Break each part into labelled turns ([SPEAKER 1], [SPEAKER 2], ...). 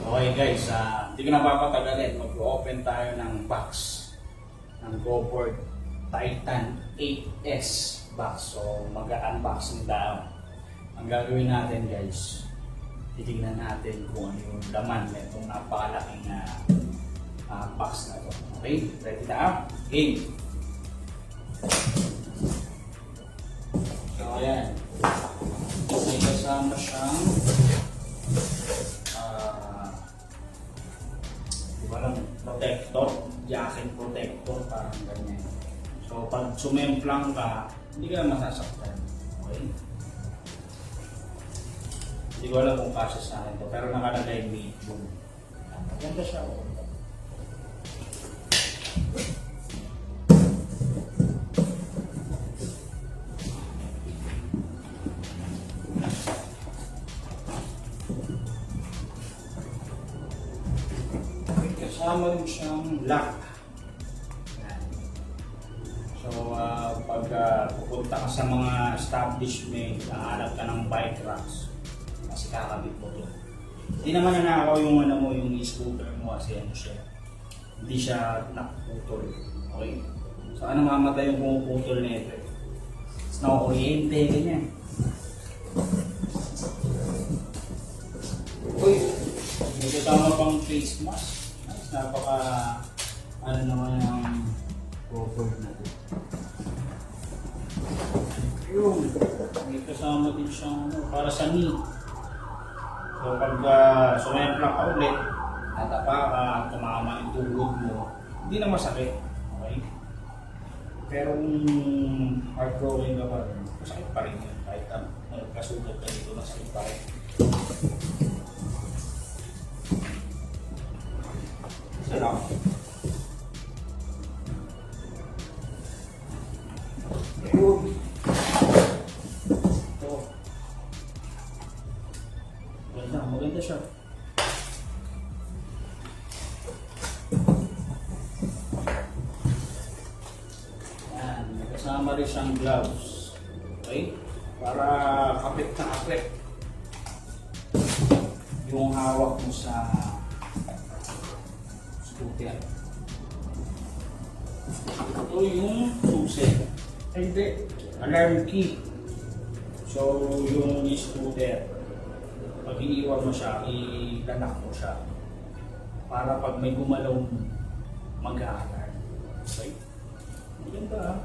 [SPEAKER 1] Okay guys, hindi ko na papatagalin. Mag-open tayo ng box ng Goboard Titan 8S box. So mag-unboxing tayo. Ang gagawin natin guys, titignan natin kung ano yung laman nitong napakalaking box na to. Okay, ready na? Game! So ayan, may kasama siyang walang protector, jacket protector, parang ganyan. So pag sumemplang ka, hindi ka masasaktan. Okay? Hindi ko alam kung kasya sa akin to, pero nakalagay medium. Maganda siya. Kasama rin siyang lock. So, pag pupunta ka sa mga establishment, nahanap ka ng bike racks, kasi kakabit mo ito. Hindi naman nanakaw yung yung scooter mo kasi ano siya. Hindi siya nakaputol. Okay? So, ano mamatay yung pumuputol na ito? It's na kuryente, ganyan. Uy! May kasama pang face mask. Napaka ano naman ang Goboard na ito. Yun, may kasama din siyang para sa knee. So pag sumemplang ka ulit, natapa ka, tumama yung tuhod mo, hindi na masakit. Okay? Pero kung hard-growing ka pa rin, masakit pa rin yun. Kahit kasugat ka dito, masakit pa rin. Sarap. Ayun. Ito. Maganda siya. Yan, may kasama rin siyang gloves. Okay? Para kapit na kapit yung hawak mo sa scooter. Ito yung susi. Ay hindi, alarm key. So yung scooter, pag iiwan mo siya, ilanak mo siya para pag may gumalaw mag-a-alarm. Okay? Maganda ha?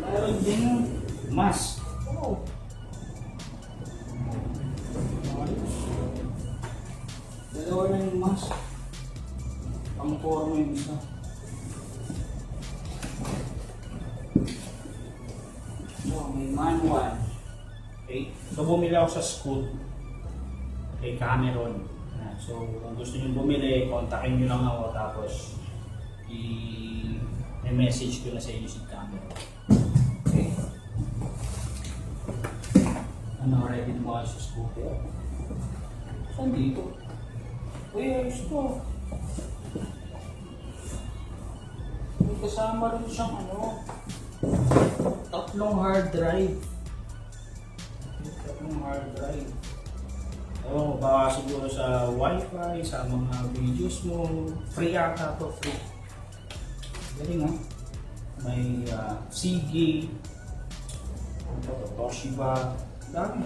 [SPEAKER 1] Meron din mask. Oh. Dalawa na yung mask. Pang-forma yung isa. So, may manual. Okay. So, bumili ako sa Scoot kay Cameron. So, kung gusto nyo bumili, kontakin nyo lang ako tapos i-message ko na sa inyo si Cameron. Okay. Ano, ready mo kayo sa scooter? Saan dito? Uy, ayos ko. May kasama rin siyang tatlong hard drive. Tatlong hard drive. Ewan ko, baka siguro sa wifi, sa mga videos mo. Free ata to, free. Galing ha? May Seagate, Toshiba, dami.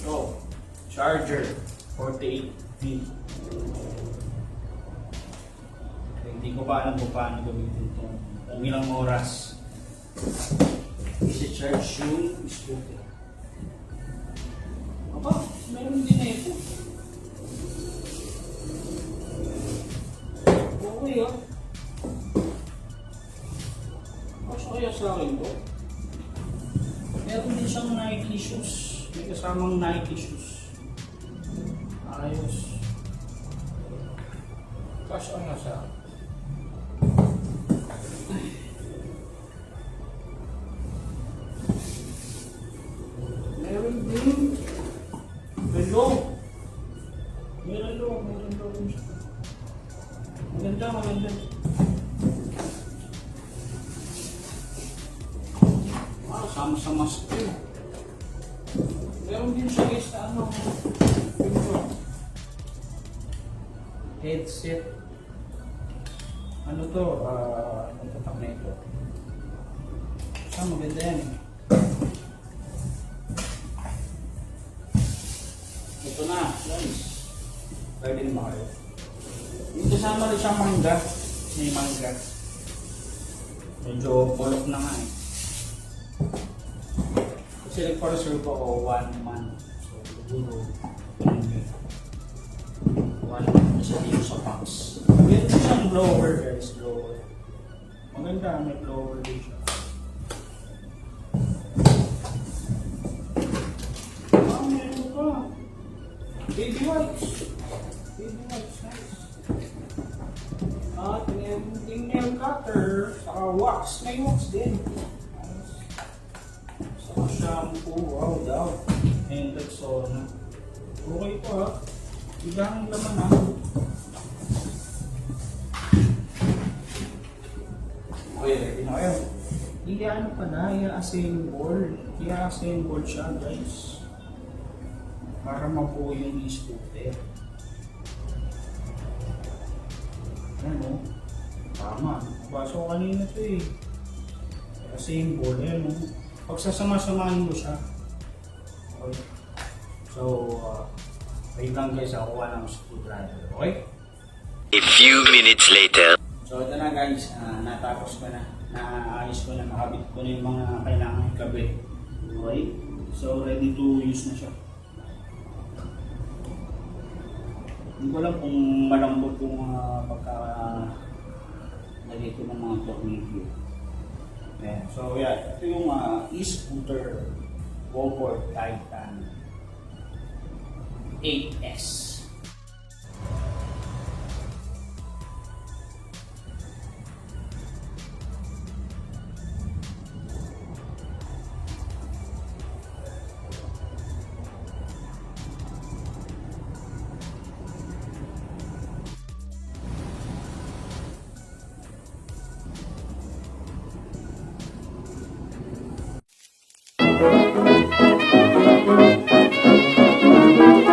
[SPEAKER 1] So, charger, 48V. Hindi ko pa alam kung paano gamitin ito. Kung ilang oras isi-charge yung scooter. Aba, meron din na ito. Okay ah. Kasi kaya sa akin ito. Meron din siyang Nike shoes. May kasamang Nike shoes. Ayos. Kasi ano siya? Meron din relo. Meron siya. Maganda. sama-sama screw. Meron din siya guys na ano, ito. Headset. Ano to? Ano tatak na ito? Maganda yan eh. Ito na, guys. Pwede naman kayo. Yung kasama rin siyang mangga. May mangga. Medyo bulok na nga eh. Kasi nagpa-reserve ako 1 month. So, siguro 1 month na siya dito sa box. Meron siyang blower guys, blower. Maganda, may blower din siya. Meron pa. Baby wipes. Baby wipes, nice. At yung nail cutter, saka wax. May wax din. Saka shampoo, wow daw. And Rexona. Okay po ha. Ilang laman ha. Okay, ready na kayo. Ano pa na, i-assemble. I-assemble siya guys. Para mabuo yung e-scooter. Ano? Tama. Nabasa ko kanina ito eh. Assemble. Ano? Pagsasama-samahin mo siya. Okay. So, wait lang guys. Ako ng screwdriver. Okay?
[SPEAKER 2] A few minutes later.
[SPEAKER 1] So, ito na guys. Natapos ko na. Naayos ko na. Nakabit ko na yung mga kailangan ikabit. Okay? So, ready to use na siya. Hindi ko alam kung malambot yung pagka-lagay ko ng mga tornilyo. Yeah. So yeah, ito yung e-scooter Goboard Titan 8S.